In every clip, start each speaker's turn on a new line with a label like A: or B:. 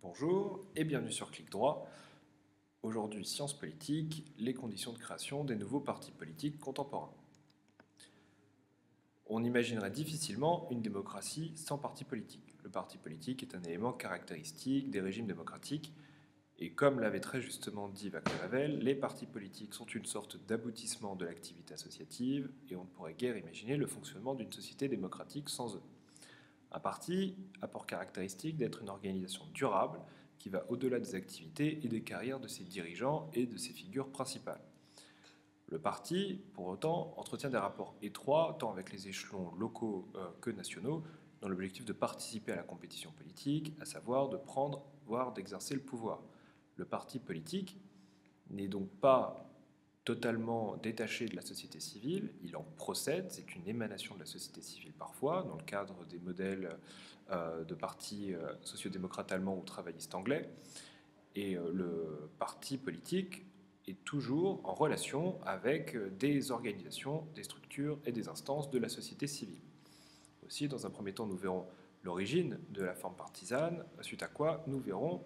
A: Bonjour et bienvenue sur Clic Droit. Aujourd'hui, sciences politiques, les conditions de création des nouveaux partis politiques contemporains. On imaginerait difficilement une démocratie sans parti politique. Le parti politique est un élément caractéristique des régimes démocratiques et comme l'avait très justement dit Václav Havel, les partis politiques sont une sorte d'aboutissement de l'activité associative et on ne pourrait guère imaginer le fonctionnement d'une société démocratique sans eux. Un parti a pour caractéristique d'être une organisation durable qui va au-delà des activités et des carrières de ses dirigeants et de ses figures principales. Le parti, pour autant, entretient des rapports étroits tant avec les échelons locaux que nationaux dans l'objectif de participer à la compétition politique, à savoir de prendre, voire d'exercer le pouvoir. Le parti politique n'est donc pas totalement détaché de la société civile, il en procède, c'est une émanation de la société civile parfois, dans le cadre des modèles de partis sociodémocrates allemands ou travaillistes anglais, et le parti politique est toujours en relation avec des organisations, des structures et des instances de la société civile. Aussi, dans un premier temps, nous verrons l'origine de la forme partisane, suite à quoi nous verrons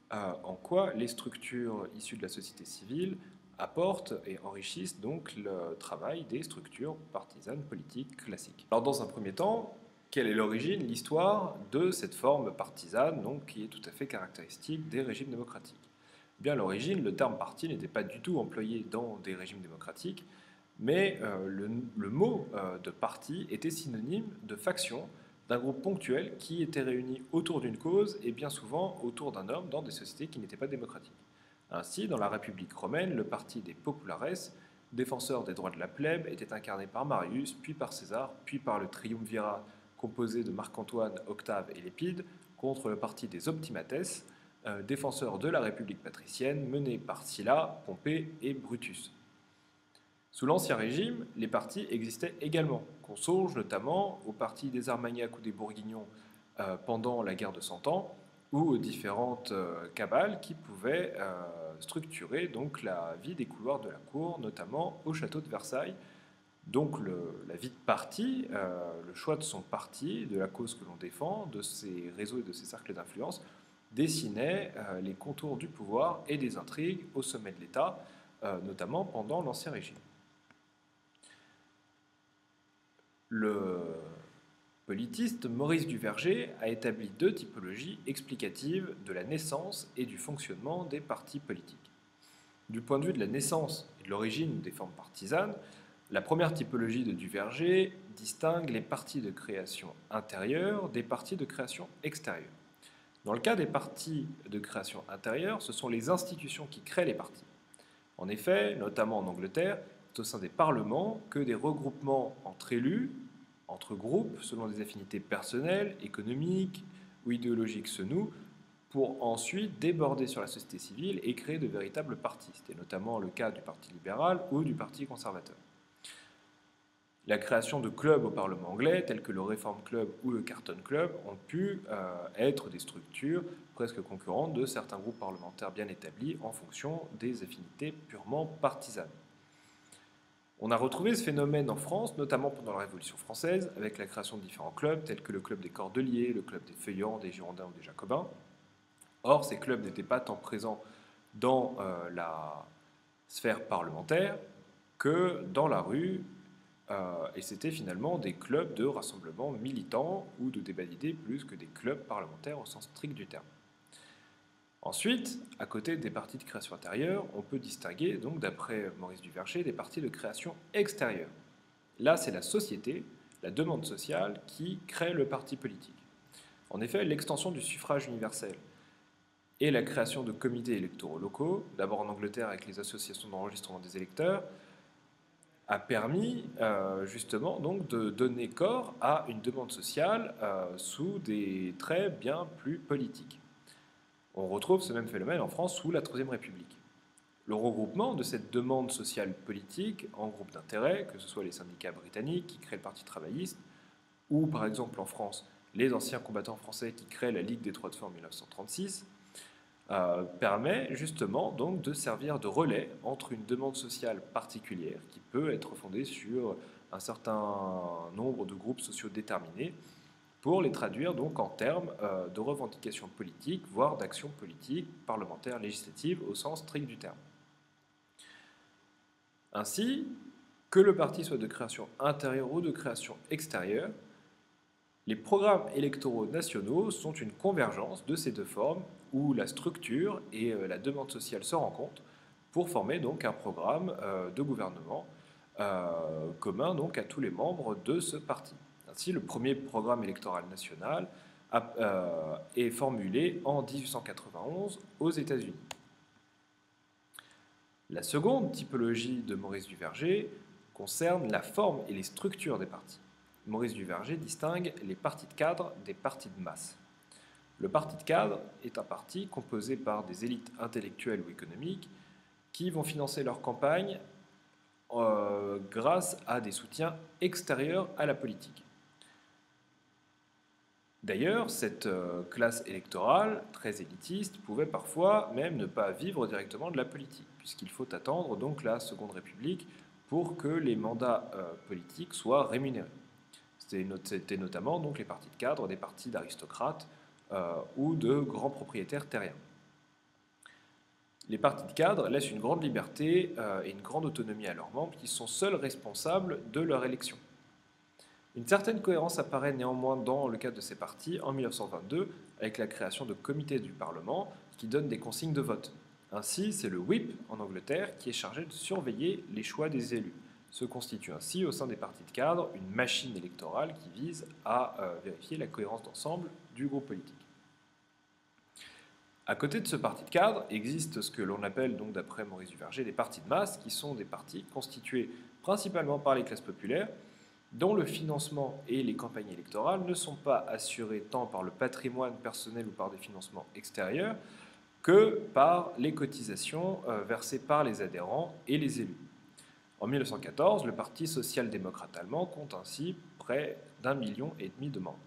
A: en quoi les structures issues de la société civile apportent et enrichissent donc le travail des structures partisanes politiques classiques. Alors dans un premier temps, quelle est l'origine, l'histoire de cette forme partisane donc, qui est tout à fait caractéristique des régimes démocratiques? Eh bien, à l'origine, le terme parti n'était pas du tout employé dans des régimes démocratiques, mais le mot de parti était synonyme de faction, d'un groupe ponctuel qui était réuni autour d'une cause et bien souvent autour d'un homme dans des sociétés qui n'étaient pas démocratiques. Ainsi, dans la République romaine, le parti des populares, défenseur des droits de la plèbe, était incarné par Marius, puis par César, puis par le triumvirat composé de Marc-Antoine, Octave et Lépide, contre le parti des optimates, défenseur de la République patricienne menée par Sylla, Pompée et Brutus. Sous l'Ancien Régime, les partis existaient également. Qu'on songe notamment au parti des Armagnacs ou des Bourguignons pendant la guerre de Cent Ans, ou aux différentes cabales qui pouvaient structurer donc la vie des couloirs de la cour, notamment au château de Versailles. Donc la vie de parti, le choix de son parti, de la cause que l'on défend, de ses réseaux et de ses cercles d'influence, dessinait les contours du pouvoir et des intrigues au sommet de l'État, notamment pendant l'Ancien Régime. Le politiste Maurice Duverger a établi deux typologies explicatives de la naissance et du fonctionnement des partis politiques. Du point de vue de la naissance et de l'origine des formes partisanes, la première typologie de Duverger distingue les partis de création intérieure des partis de création extérieure. Dans le cas des partis de création intérieure, ce sont les institutions qui créent les partis. En effet, notamment en Angleterre, c'est au sein des parlements que des regroupements entre élus, entre groupes, selon des affinités personnelles, économiques ou idéologiques se nouent, pour ensuite déborder sur la société civile et créer de véritables partis. C'était notamment le cas du Parti libéral ou du Parti conservateur. La création de clubs au Parlement anglais, tels que le Reform Club ou le Carlton Club, ont pu être des structures presque concurrentes de certains groupes parlementaires bien établis en fonction des affinités purement partisanes. On a retrouvé ce phénomène en France, notamment pendant la Révolution française, avec la création de différents clubs, tels que le club des Cordeliers, le club des Feuillants, des Girondins ou des Jacobins. Or, ces clubs n'étaient pas tant présents dans la sphère parlementaire que dans la rue, et c'était finalement des clubs de rassemblement militants ou de débat d'idées plus que des clubs parlementaires au sens strict du terme. Ensuite, à côté des partis de création intérieure, on peut distinguer, donc d'après Maurice Duverger, des partis de création extérieure. Là, c'est la société, la demande sociale qui crée le parti politique. En effet, l'extension du suffrage universel et la création de comités électoraux locaux, d'abord en Angleterre avec les associations d'enregistrement des électeurs, a permis justement donc de donner corps à une demande sociale sous des traits bien plus politiques. On retrouve ce même phénomène en France sous la Troisième République. Le regroupement de cette demande sociale politique en groupes d'intérêt, que ce soit les syndicats britanniques qui créent le Parti travailliste, ou par exemple en France, les anciens combattants français qui créent la Ligue des droits de femmes en 1936, permet justement donc de servir de relais entre une demande sociale particulière qui peut être fondée sur un certain nombre de groupes sociaux déterminés pour les traduire donc en termes de revendications politiques, voire d'actions politiques, parlementaires, législatives, au sens strict du terme. Ainsi, que le parti soit de création intérieure ou de création extérieure, les programmes électoraux nationaux sont une convergence de ces deux formes où la structure et la demande sociale se rencontrent pour former donc un programme de gouvernement commun donc à tous les membres de ce parti. Ainsi, le premier programme électoral national est formulé en 1891 aux États-Unis. La seconde typologie de Maurice Duverger concerne la forme et les structures des partis. Maurice Duverger distingue les partis de cadre des partis de masse. Le parti de cadre est un parti composé par des élites intellectuelles ou économiques qui vont financer leur campagne grâce à des soutiens extérieurs à la politique. D'ailleurs, cette classe électorale, très élitiste, pouvait parfois même ne pas vivre directement de la politique, puisqu'il faut attendre donc la Seconde République pour que les mandats politiques soient rémunérés. C'était notamment donc les partis de cadre, des partis d'aristocrates ou de grands propriétaires terriens. Les partis de cadre laissent une grande liberté et une grande autonomie à leurs membres qui sont seuls responsables de leur élection. Une certaine cohérence apparaît néanmoins dans le cadre de ces partis en 1922 avec la création de comités du Parlement qui donnent des consignes de vote. Ainsi, c'est le whip en Angleterre qui est chargé de surveiller les choix des élus. Se constitue ainsi au sein des partis de cadre une machine électorale qui vise à vérifier la cohérence d'ensemble du groupe politique. À côté de ce parti de cadre, existe ce que l'on appelle, donc d'après Maurice Duverger, des partis de masse, qui sont des partis constitués principalement par les classes populaires, dont le financement et les campagnes électorales ne sont pas assurés tant par le patrimoine personnel ou par des financements extérieurs que par les cotisations versées par les adhérents et les élus. En 1914, le Parti social-démocrate allemand compte ainsi près d'1,5 million de membres.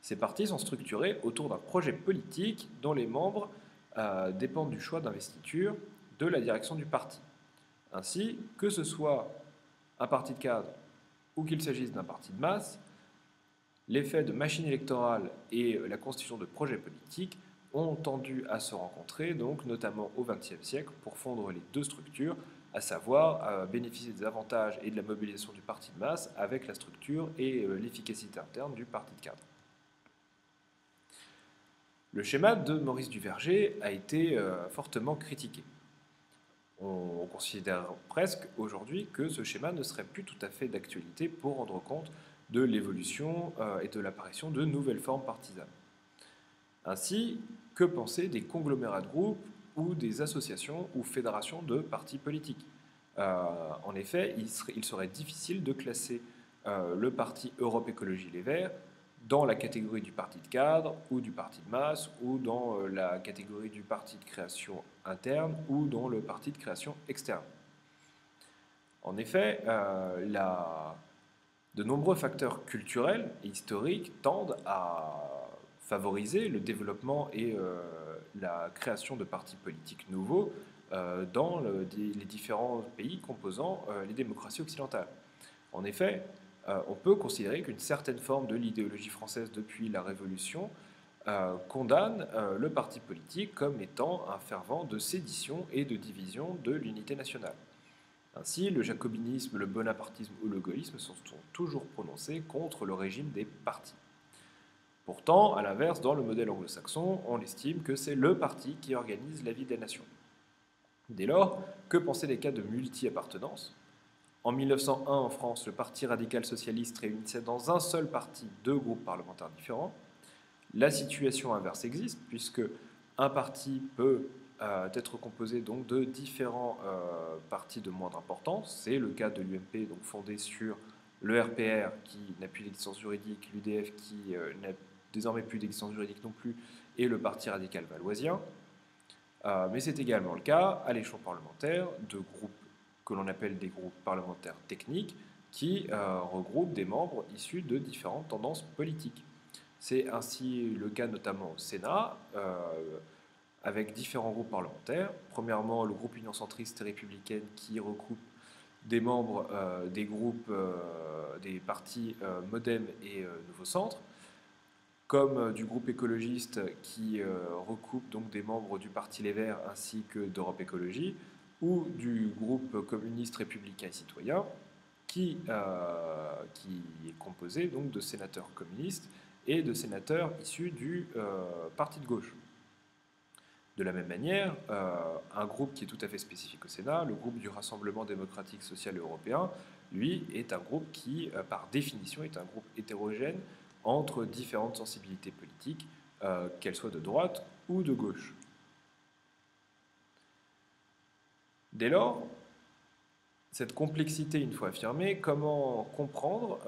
A: Ces partis sont structurés autour d'un projet politique dont les membres dépendent du choix d'investiture de la direction du parti. Ainsi, que ce soit un parti de cadre ou qu'il s'agisse d'un parti de masse, l'effet de machine électorale et la constitution de projets politiques ont tendu à se rencontrer, donc notamment au XXe siècle, pour fondre les deux structures, à savoir bénéficier des avantages et de la mobilisation du parti de masse avec la structure et l'efficacité interne du parti de cadre. Le schéma de Maurice Duverger a été fortement critiqué. On considère presque aujourd'hui que ce schéma ne serait plus tout à fait d'actualité pour rendre compte de l'évolution et de l'apparition de nouvelles formes partisanes. Ainsi, que penser des conglomérats de groupes ou des associations ou fédérations de partis politiques? En effet, il serait difficile de classer le parti Europe Écologie Les Verts dans la catégorie du parti de cadre ou du parti de masse ou dans la catégorie du parti de création interne ou dans le parti de création externe. En effet, de nombreux facteurs culturels et historiques tendent à favoriser le développement et la création de partis politiques nouveaux dans les différents pays composant les démocraties occidentales. En effet, on peut considérer qu'une certaine forme de l'idéologie française depuis la Révolution condamne le parti politique comme étant un fervent de sédition et de division de l'unité nationale. Ainsi, le jacobinisme, le bonapartisme ou le gaullisme sont toujours prononcés contre le régime des partis. Pourtant, à l'inverse, dans le modèle anglo-saxon, on estime que c'est le parti qui organise la vie des nations. Dès lors, que penser des cas de multi-appartenance ? En 1901, en France, le Parti radical socialiste réunissait dans un seul parti deux groupes parlementaires différents. La situation inverse existe, puisque un parti peut être composé donc de différents partis de moindre importance. C'est le cas de l'UMP, donc fondé sur le RPR, qui n'a plus d'existence juridique, l'UDF, qui n'a désormais plus d'existence juridique non plus, et le Parti radical valoisien. Mais c'est également le cas, à l'échelon parlementaire, de groupes que l'on appelle des groupes parlementaires techniques, qui regroupent des membres issus de différentes tendances politiques. C'est ainsi le cas notamment au Sénat, avec différents groupes parlementaires. Premièrement, le groupe Union centriste et républicaine qui regroupe des membres des groupes des partis Modem et Nouveau Centre. comme du groupe écologiste qui recoupe donc des membres du Parti Les Verts ainsi que d'Europe Écologie, ou du groupe communiste républicain et citoyen qui est composé donc de sénateurs communistes et de sénateurs issus du parti de gauche. De la même manière, un groupe qui est tout à fait spécifique au Sénat, le groupe du Rassemblement démocratique social européen, lui, est un groupe qui, par définition, est un groupe hétérogène entre différentes sensibilités politiques, qu'elles soient de droite ou de gauche. Dès lors, cette complexité, une fois affirmée, comment comprendre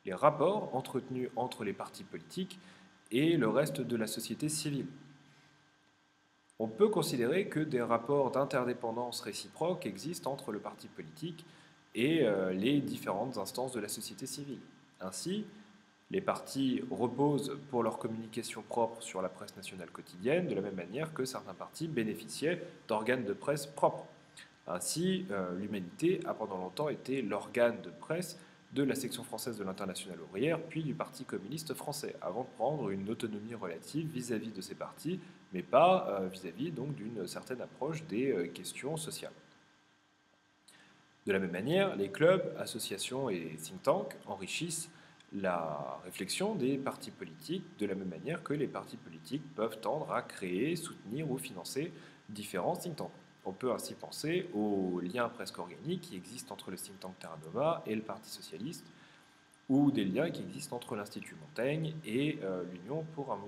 A: les rapports entretenus entre les partis politiques et le reste de la société civile? On peut considérer que des rapports d'interdépendance réciproque existent entre le parti politique et les différentes instances de la société civile. Ainsi, les partis reposent pour leur communication propre sur la presse nationale quotidienne, de la même manière que certains partis bénéficiaient d'organes de presse propres. Ainsi, l'Humanité a pendant longtemps été l'organe de presse de la section française de l'Internationale ouvrière, puis du Parti communiste français, avant de prendre une autonomie relative vis-à-vis de ces partis, mais pas vis-à-vis donc d'une certaine approche des questions sociales. De la même manière, les clubs, associations et think tanks enrichissent la réflexion des partis politiques, de la même manière que les partis politiques peuvent tendre à créer, soutenir ou financer différents think tanks. On peut ainsi penser aux liens presque organiques qui existent entre le think tank Terra Nova et le Parti socialiste, ou des liens qui existent entre l'Institut Montaigne et l'Union pour un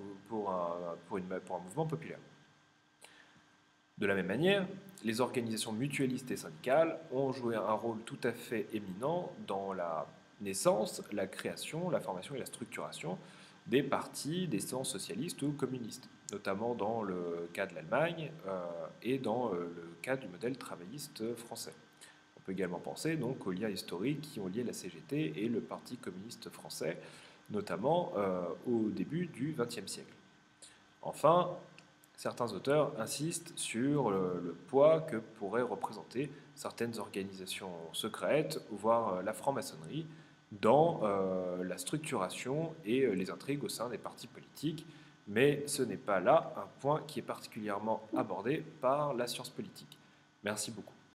A: mouvement populaire. De la même manière, les organisations mutualistes et syndicales ont joué un rôle tout à fait éminent dans la naissance, la création, la formation et la structuration des partis d'essence socialiste ou communiste, notamment dans le cas de l'Allemagne et dans le cas du modèle travailliste français. On peut également penser donc aux liens historiques qui ont lié la CGT et le Parti communiste français, notamment au début du XXe siècle. Enfin, certains auteurs insistent sur le poids que pourraient représenter certaines organisations secrètes, voire la franc-maçonnerie, dans la structuration et les intrigues au sein des partis politiques, mais ce n'est pas là un point qui est particulièrement abordé par la science politique. Merci beaucoup.